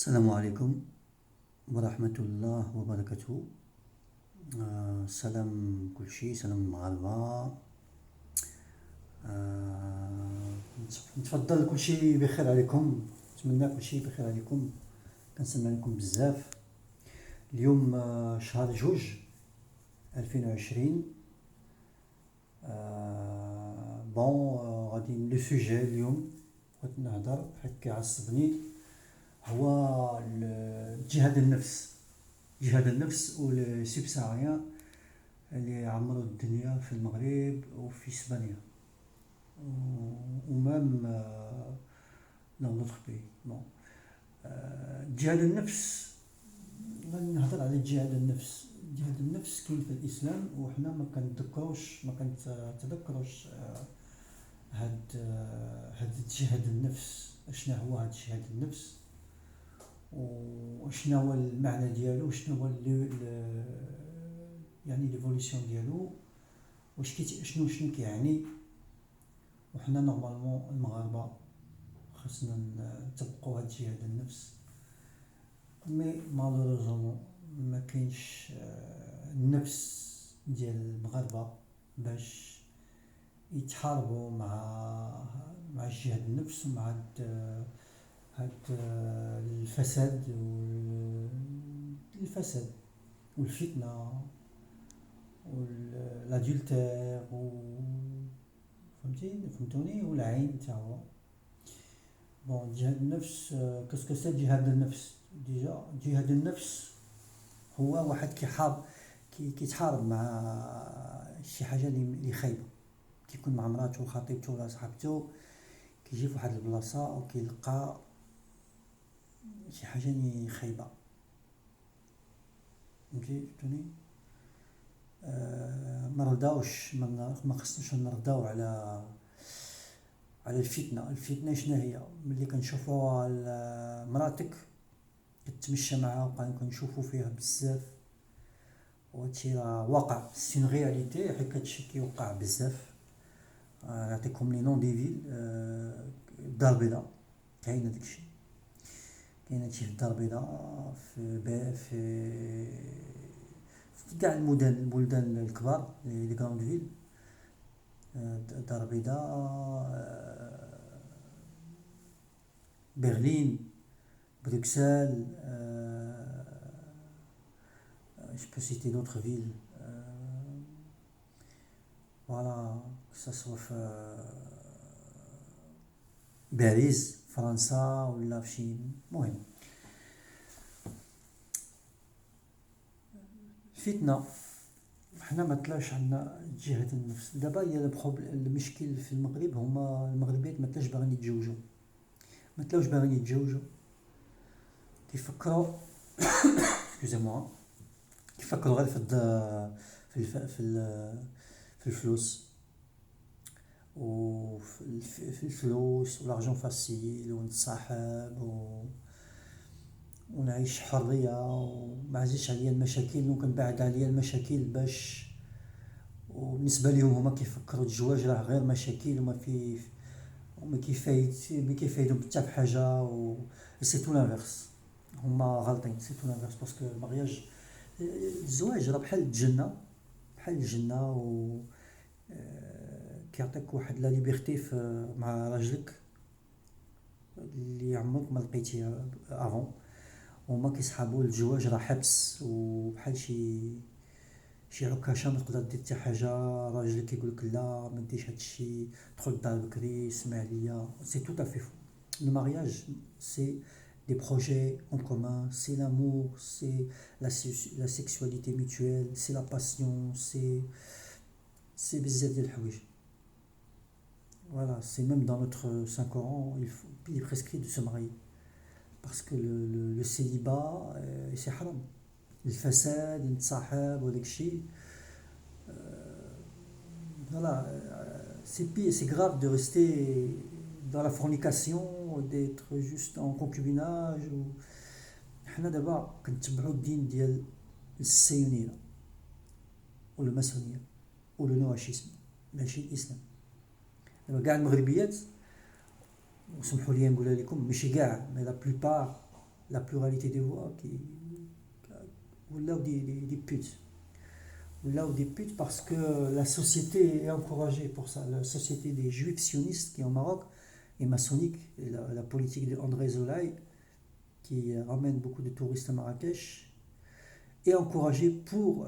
السلام عليكم ورحمة الله وبركاته. سلام كل شيء، سلام المغاربة. نتفضل كل شيء بخير عليكم، نتمنى كل شيء بخير عليكم، كنسلم عليكم بزاف. اليوم شهر جوج 2020. بون غادي لو سوجي اليوم بغيت نهضر حيت كيعصبني هو جهاد النفس. جهاد النفس والسبساريان اللي عمروا الدنيا في المغرب وفي اسبانيا ومام dans notre pays. بون جهاد النفس، غادي نهضر على جهاد النفس. جهاد النفس كاين في الاسلام وحنا ما كنتذكروش هاد جهاد النفس. اشنا هو هاد جهاد النفس وشنو هو المعنى ديالو، وشنو هو يعني ليفوليسيون ديالو، شنو كيعني. وحنا نورمالمون المغاربه خاصنا نطبقوا هاد جهاد النفس، مي مالوروزومون ما كاينش النفس ديال المغاربه باش يتحاربوا مع جهاد النفس ومع هاد الفساد والفتنه والادولتير فهمتوني، والعين تا هو. بون جهاد النفس، كاسكو سي جهاد النفس؟ ديجا جهاد النفس هو واحد كيتحارب مع شي حاجه اللي خايبه. كيكون مع مراته وخطيبته ولا صاحبته، كيجي فواحد البلاصه وكيلقى شي حاجه اللي خايبه، فهمتوني. ما خصناش نرضاو على الفتنه شنو هي؟ ملي كنشوفوا مراتك كتمشى معها وبقى كنشوفوا فيها بزاف، وهادشي راه واقع، سي اون رياليتي، حيت هادشي كيوقع بزاف. نعطيكم لي نون دي فيل. الدار البيضاء كاين داكشي، كاين هادشي في الدار البيضاء، في كاع البلدان الكبار، لي كراند فيل. الدار البيضاء، برلين، بروكسل، je peux citer d'autres villes. Voilà, que ça soit في باريس فرنسا ولا في شي. مهم فتنة، حنا ما طلاش عندنا جهة النفس. دابا هي المشكل في المغرب هما المغربيات ما طلاش باغيين يتزوجوا، كيفكروا اكسكوزي كيفكروا غير في الفلوس وفي الفلوس والارجون فاسيل، ونتصاحب ونعيش حريه وما عزيزش عليا المشاكل وكنبعد عليا المشاكل باش. وبالنسبه لهم هما كيفكروا الزواج راه غير مشاكل وما كيفايدهم حتى بحاجه سي تو لانفيرس. هما غالطين، سي تو لانفيرس، باسكو المارياج، الزواج راه بحال الجنه و كيعطيك واحد لا ليبرتي مع راجلك اللي عمرك ما لقيتيها افون. هما كيسحابوا الزواج راه حبس وبحال شي عكاشه، ما تقدر دير حتى حاجه. راجلك كيقولك لا ما ديرش هادشي، دخل الدار بكري، اسمع ليا. سي تو افي فو. Le mariage, c'est des projets en commun, c'est l'amour, c'est la sexualité mutuelle, c'est la passion, c'est بزاف ديال الحوايج. Voilà, c'est même dans notre Saint-Coran, il est prescrit de se marier. Parce que le célibat, c'est haram. الفساد، نتصاحب وداك الشيء. Voilà, c'est grave de rester dans la fornication, d'être juste en concubinage. حنا دابا كنتبعوا الدين ديال الصهيونيه والماسونيه والنواشيزم، ماشي الاسلام. دابا كاع المغربيات، وسمحوا لي نقولها لكم، ماشي كاع، مي لا بلوبار la pluralité des voix ou là où des putes. Là où des putes parce que la société est encouragée pour ça. La société des juifs sionistes qui est au Maroc est maçonnique. Et la politique d'André Zolaï, qui ramène beaucoup de touristes à Marrakech, est encouragée pour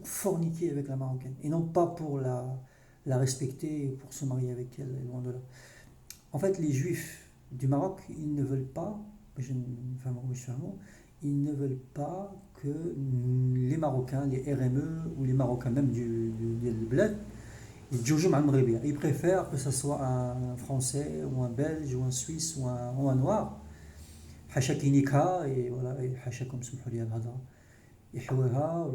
forniquer avec la Marocaine. Et non pas pour la respecter, pour se marier avec elle, loin de là. En fait, les juifs du Maroc, ils ne veulent pas, ils ne veulent pas que les Marocains, les RME ou les Marocains même du bled, ils jouent مع المغربية. Ils préfèrent que ce soit un Français ou un Belge ou un Suisse ou un Noir. حاشا كينيكها ولا حاشاكم سمحوا لي الهضره يحويها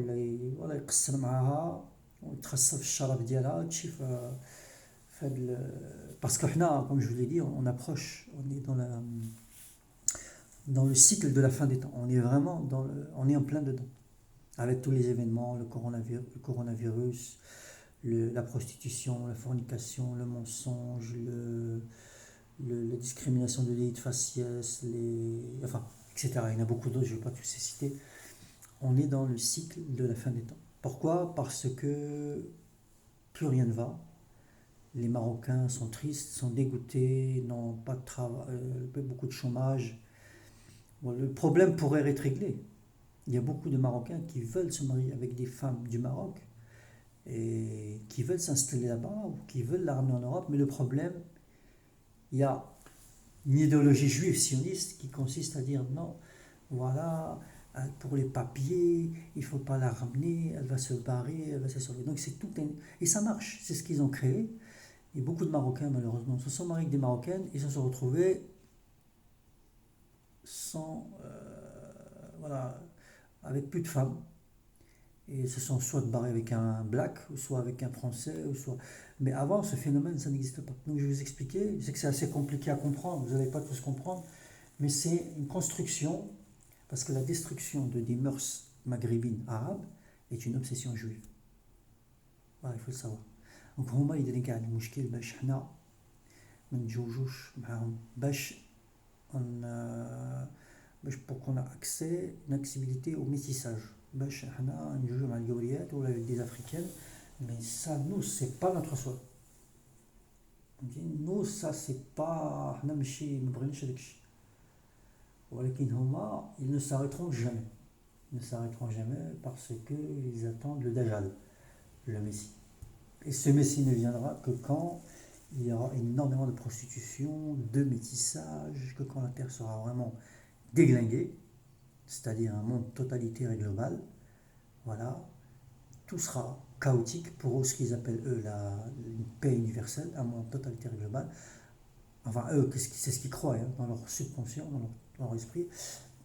ولا يقصر معاها ويتخصص في الشرف ديالها تشي في parce que حنا comme je vous l'ai dit on approche on est dans le cycle de la fin des temps. On est vraiment on est en plein dedans. Avec tous les événements, le coronavirus, la prostitution, la fornication, le mensonge, la discrimination de l'élite faciès, enfin, etc. Il y en a beaucoup d'autres, je ne vais pas tous les citer. On est dans le cycle de la fin des temps. Pourquoi? Parce que plus rien ne va. Les Marocains sont tristes, sont dégoûtés, n'ont pas de travail, beaucoup de chômage. Bon, le problème pourrait être réglé. Il y a beaucoup de Marocains qui veulent se marier avec des femmes du Maroc et qui veulent s'installer là-bas ou qui veulent la ramener en Europe. Mais le problème, il y a une idéologie juive sioniste qui consiste à dire non, voilà, pour les papiers, il ne faut pas la ramener, elle va se barrer, elle va se sauver. Donc c'est tout et ça marche, c'est ce qu'ils ont créé. Et beaucoup de Marocains, malheureusement, se sont mariés avec des Marocaines et se sont retrouvés sans, voilà, avec plus de femmes. Et se sont soit barrés avec un black, ou soit avec un français, ou soit... Mais avant, ce phénomène, ça n'existe pas. Donc je vais vous expliquer, je sais que c'est assez compliqué à comprendre, vous n'allez pas tous comprendre, mais c'est une construction, parce que la destruction des mœurs maghrébines arabes est une obsession juive. Voilà, il faut le savoir. Donc هما يديروا كاع المشكل باش حنا ما نتزوجوش معاهم باش pour qu'on a accès, une accessibilité au métissage. باش حنا نتزوجوا مع الجوريات ولا avec des africaines, mais ça nous c'est pas notre choix. Nous ça c'est pas حنا ماشي ما بغيناش هذاك الشيء. ولكن هما ils ne s'arrêteront jamais. Ils ne s'arrêteront jamais parce qu'ils attendent le Dajjal, le Messie. Et ce Messie ne viendra que quand il y aura énormément de prostitution, de métissage, que quand la terre sera vraiment déglinguée, c'est-à-dire un monde totalitaire et global, voilà, tout sera chaotique pour eux, ce qu'ils appellent eux une paix universelle, un monde totalitaire et global. Enfin, eux, c'est ce qu'ils croient hein, dans leur subconscient, dans leur esprit.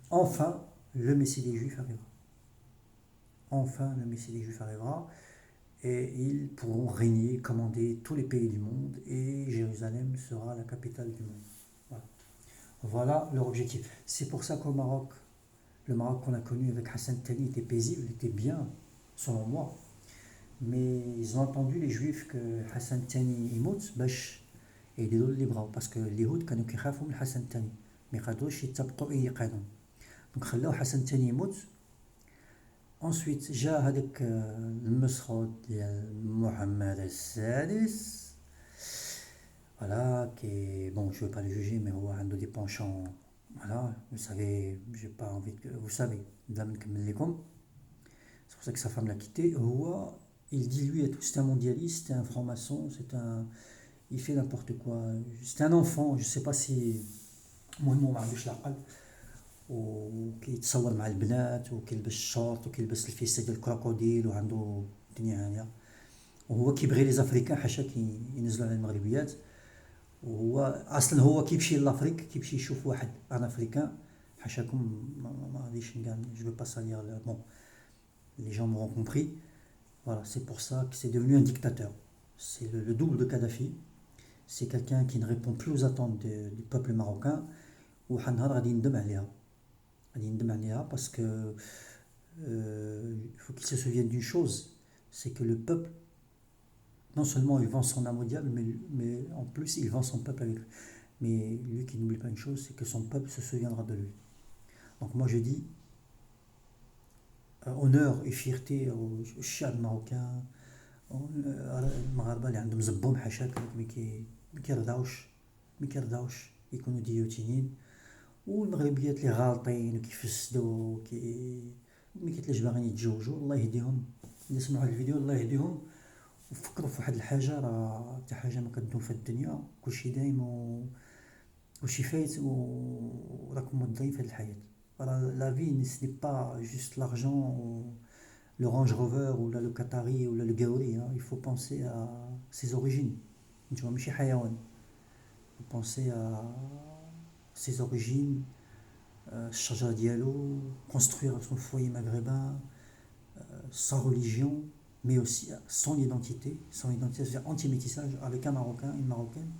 Enfin, le Messie des Juifs arrivera. Enfin, le Messie des Juifs arrivera. Et ils pourront régner, commander tous les pays du monde et Jérusalem sera la capitale du monde. Voilà, voilà leur objectif. C'est pour ça qu'au Maroc, le Maroc qu'on a connu avec Hassan Tani était paisible, était bien, selon moi. Mais ils ont entendu les Juifs que Hassan Tani يموت باش يديروا اللي بغاو باسكو اليهود كانوا كيخافوا من حسن تاني ما يقدروش يتبقوا اي قانون دونك خلاو حسن تاني يموت. Ensuite, جاء هذاك المسخوط ديال محمد السادس. Voilà, qui bon, je ne veux pas le juger, mais هو عنده des penchants. Voilà, vous savez, j'ai pas envie que vous savez. C'est pour ça que sa femme l'a quitté. هو, il dit lui, c'est un mondialiste, c'est un franc-maçon, il fait n'importe quoi. C'est un enfant, je sais pas si المهم ما عندوش العقل. وكيتصور مع البنات وكيلبس الشورت وكيلبس الفيسه ديال الكروكوديل وعنده الدنيا هانيه وهو كيبغي لي زافريكان حاشا ينزلوا على المغربيات وهو اصلا هو كيمشي لافريك كيمشي يشوف واحد ان افريكان حاشاكم ما غاديش نقال جو veux pas salir bon les gens m'auront compris. Voilà, c'est pour ça que c'est devenu un dictateur. C'est le double de Kadhafi. C'est quelqu'un qui ne répond plus aux attentes du peuple marocain وحنهار غادي يندم عليها parce que il faut qu'il se souvienne d'une chose, c'est que le peuple, non seulement il vend son âme au diable, mais en plus il vend son peuple avec lui. mais lui qui n'oublie pas une chose, c'est que son peuple se souviendra de lui. Donc moi je dis honneur et fierté au الشعب marocain, المغاربه اللي عندهم زبون حاشاك ما كيرضاوش يكونوا ديوتينيين، والمغربيات اللي غالطين وكيفسدوا ما كيتلاش باغيين يتزوجوا، الله يهديهم. اللي سمعوا هذا الفيديو الله يهديهم، وفكروا في واحد الحاجه، راه حتى حاجه ما كدوم في الدنيا، كلشي دايم وشي فايت وراكم موظفين في هذه الحياه. لا في ني با جوست لارجون le Range Rover ou là, le Qatari ou là, le Gauri, hein. Il faut penser à ses origines. Tu vois, Michi Hayawan. Il faut penser à ses origines, Shaja Diallo, construire son foyer maghrébin, sa religion, mais aussi son identité, c'est-à-dire anti-métissage avec un Marocain, une Marocaine.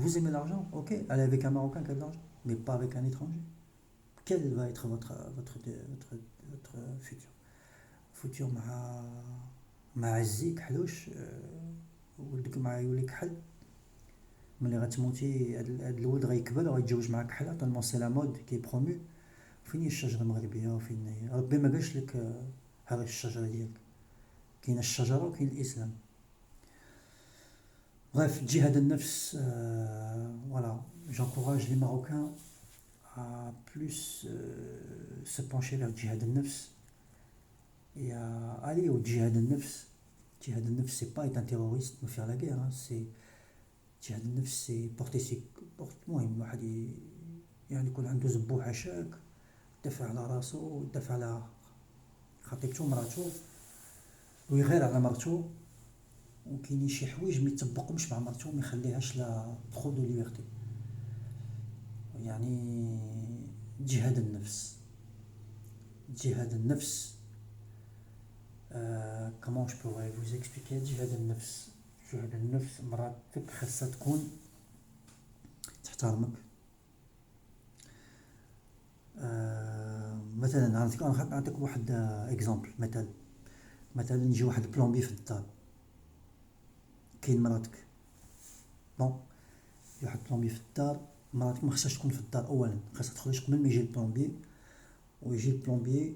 Vous aimez l'argent? Ok, allez avec un Marocain qui a de l'argent, mais pas avec un étranger. Quel va être votre futur futur مع عزي كحلوش ولدك مع يولي كحل ملي غتموتي هاد الولد غيكبر وغيتزوج معاك كحله طالمون سي لا مود كي برومو. فين هي الشجره المغربيه وفين هي ربي ما قالش لك هذه الشجره ديالك. كاين الشجره وكاين الاسلام. Bref, djihad al-nafs, voilà, j'encourage les Marocains à plus se pencher vers le djihad al-nafs et à aller au djihad al-nafs. Djihad al-nafs, c'est pas être un terroriste ou faire la guerre, hein, c'est djihad al-nafs, c'est porter ses المهم واحد يعني يكون عنده زبو حاشاك، يدافع على راسو، يدافع على خطيبته مراتو، ويغير على مرتو، وكاينين شي حوايج ما يطبقهمش مع مرتو، ما يخليهاش لا ترو دو ليبرتي. يعني جهاد النفس، جهاد النفس. comment je pourrais vous expliquer جهاد النفس؟ جهاد النفس مراتك خاصها تكون تحترمك. مثلا نعطيك واحد اكزامبل. مثلا يجي واحد بلومبي في الدار، كاين مراتك، بون يجي واحد بلومبي في الدار، مراتك ما خصهاش تكون في الدار. اولا خاصها تخرج قبل ما يجي البلومبي، ويجي البلومبي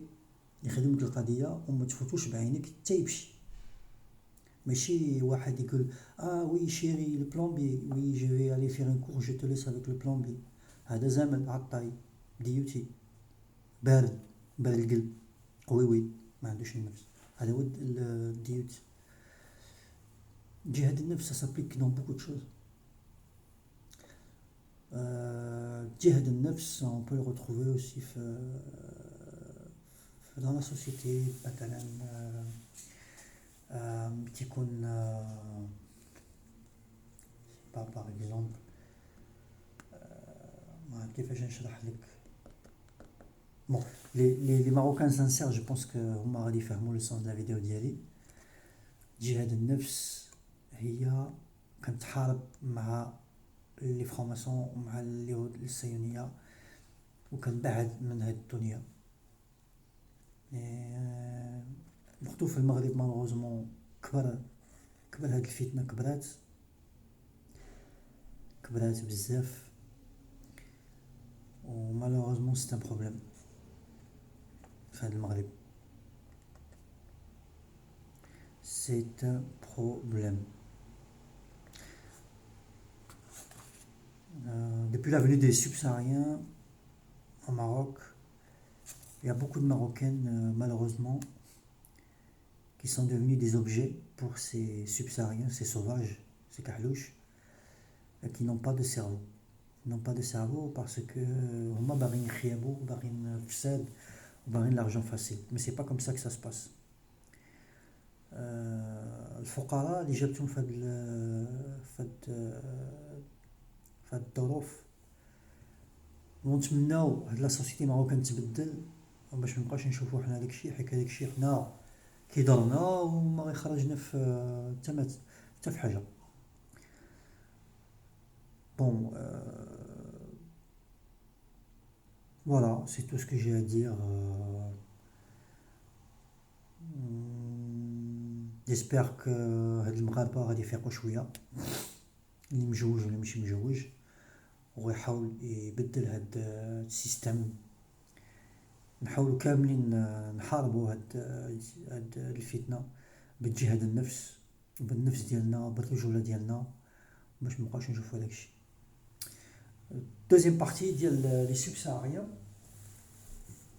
يخدم لك القضيه وما تفوتوش بعينك حتى يمشي. ماشي واحد يقول وي شيري لو بلومبي وي جو في الي فير ان كور جو تو ليس افيك لو بلومبي. هذا زمن عطاي ديوتي بارد القلب، وي ما عندوش النفس. هذا هو الديوتي. جهاد النفس ça s'applique dans beaucoup de choses. جهاد النفس on peut le retrouver aussi dans la société. مثلا تكون par exemple كيفاش نشرح لك. Bon, les Marocains sincères, je pense que هما غادي يفهموا le sens de la vidéo ديالي. جهاد النفس هي كنتحارب مع لي فراماسون ومع اليهود الصهيونيه وكنبعد من هاد الدنيا. بورتو في المغرب مالوغوزمون كبر هاد الفتنه، كبرات بزاف، ومالوغوزمون سي ان بروبليم في هاد المغرب. C'est un problème. Depuis la venue des subsahariens au Maroc, il y a beaucoup de Marocaines, malheureusement, qui sont devenues des objets pour ces subsahariens, ces sauvages, ces kahlouches, qui n'ont pas de cerveau. Ils n'ont pas de cerveau parce que huma باغيين يخيبوا، باغيين فساد، وباغيين l'argent facile. Mais c'est pas comme ça que ça se passe. الفقراء اللي جابتهم في هاد الظروف، ونتمناو هاد لا سوسيتي ماروكان تبدل باش منبقاوش نشوفو حنا داكشي، حيت داكشي حنا كيضرنا وما غيخرجنا في حتى في حاجه. Bon, voilà, c'est tout ce que j'ai à dire. J'espère que هاد المغاربه غادي يفيقوا شويه اللي مجوج واللي ماشي مجوج، ويحاول يبدل هاد السيستم. نحاولوا كاملين نحاربوا هاد الفتنة بالجهاد النفس وبالنفس ديالنا وبالرجولة ديالنا باش مبقاوش نشوفو هداكشي. دوزيام بارتي ديال لي سوبساهاريان،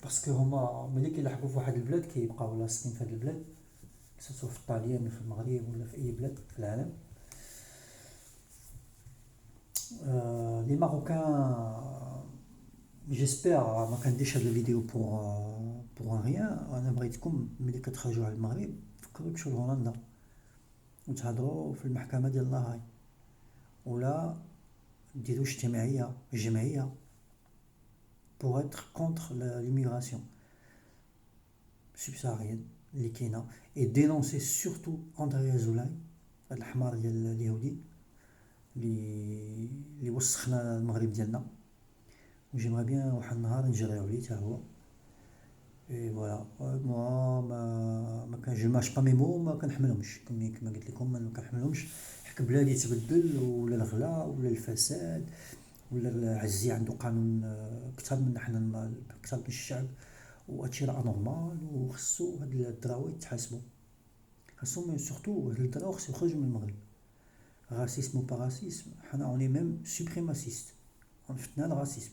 باسكو هما ملي كيلحقوا في واحد البلاد كيبقاو لاصقين في هاد البلاد، سواء في الطاليان ولا في المغرب ولا في اي بلاد في العالم. لي ماروكان جيسبر ما كنديرش هاد الفيديو بوغ ان ريان. انا بغيتكم ملي كتخرجوا على المغرب فكروا تمشيو لهولندا وتهضروا في المحكمة ديال لاهاي، ولا ديروا جمعية بوغ اتر كونتر ليميغراسيون سوبساهاريان اللي كاينه، اي دينونسي سورتو اندري زولاي، هاد الحمار ديال اليهودي اللي وسخنا المغرب ديالنا. وجيمري بيان واحد النهار نجريو عليه حتى هو. اي فوالا، موا ما كان جو ماش با ميمو، ما كنحملهمش كما قلت لكم، ما كنحملهمش. حك بلادي تبدل ولا الغلا ولا الفساد ولا العزي عنده قانون اكثر من حنا، اكثر من الشعب، وهادشي راه انورمال. وخصو هاد الدراوي يتحاسبوا، خاصهم سورتو هاد الدراوي خصو يخرجوا من المغرب. راسيسم و با راسيسم، حنا اوني ميم سوبريماسيست، فتنا الراسيسم.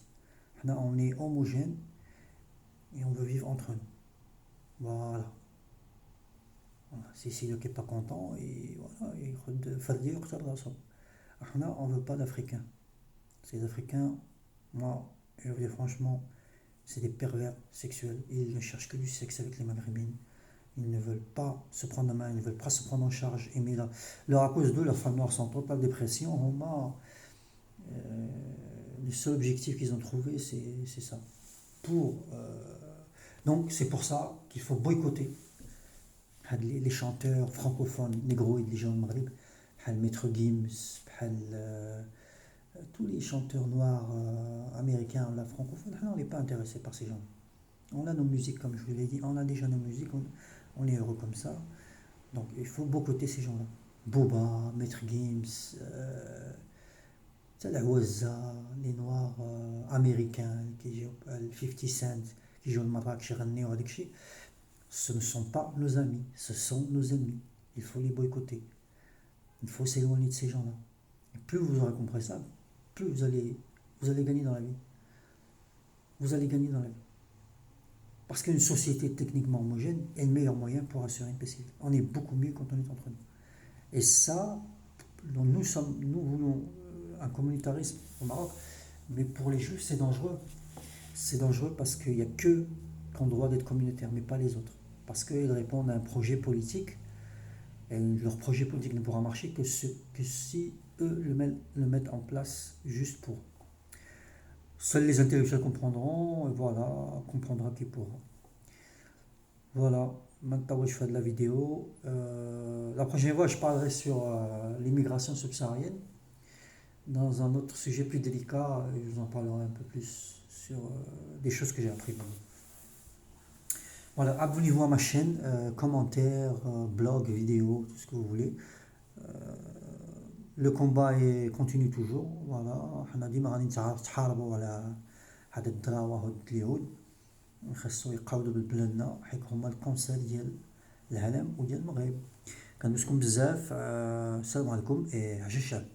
حنا اوني هوموجين et on veut vivre entre nous. Voilà. Si c'est qui est pas content, et voilà, il faut dire que ça. On ne veut pas d'Africains. Ces Africains, moi, je veux dire franchement, c'est des pervers sexuels. Ils ne cherchent que du sexe avec les Maghrébines. Ils ne veulent pas se prendre en main, ils ne veulent pas se prendre en charge. Et mais là, à cause d'eux, leurs femmes noires sont en totale dépression. Le seul objectif qu'ils ont trouvé, c'est ça. Donc c'est pour ça qu'il faut boycotter les chanteurs francophones négroïdes, les gens du Maghreb, Maître Gims, tous les chanteurs noirs américains, la francophone. On n'est pas intéressé par ces gens. On a nos musiques, comme je vous l'ai dit, on a déjà nos musiques, on est heureux comme ça. Donc il faut boycotter ces gens-là. Boba, Maître Gims, les noirs américains, qui jouent 50 Cent, qui jouent le Maroc, ce ne sont pas nos amis, ce sont nos ennemis. Il faut les boycotter. Il faut s'éloigner de ces gens-là. Et plus vous aurez compris ça, plus vous allez gagner dans la vie. Vous allez gagner dans la vie. Parce qu'une société techniquement homogène est le meilleur moyen pour assurer une paix civile. On est beaucoup mieux quand on est entre nous. Et ça, nous voulons un communautarisme au Maroc, mais pour les Juifs, c'est dangereux. C'est dangereux parce qu'il n'y a qu'eux qui ont le droit d'être communautaires, mais pas les autres. Parce qu'ils répondent à un projet politique, et leur projet politique ne pourra marcher que si eux le mettent en place juste pour. Seuls les intellectuels comprendront, et voilà, comprendra qui pourra. Voilà, maintenant je fais de la vidéo. La prochaine fois, je parlerai sur l'immigration subsaharienne. Dans un autre sujet plus délicat, je vous en parlerai un peu plus sur des choses que j'ai apprises. Voilà, abonnez-vous à ma chaîne, commentaires, blog, vidéos, tout ce que vous voulez. Le combat continue toujours. Voilà, حنا ديما غادي نتحاربوا على هاد الدراوة وهاد اليهود. خاصو يقاودوا بلادنا حيت هما الكونسير ديال العالم وديال المغرب. كندوزكم بزاف. السلام عليكم، عشا الشعب.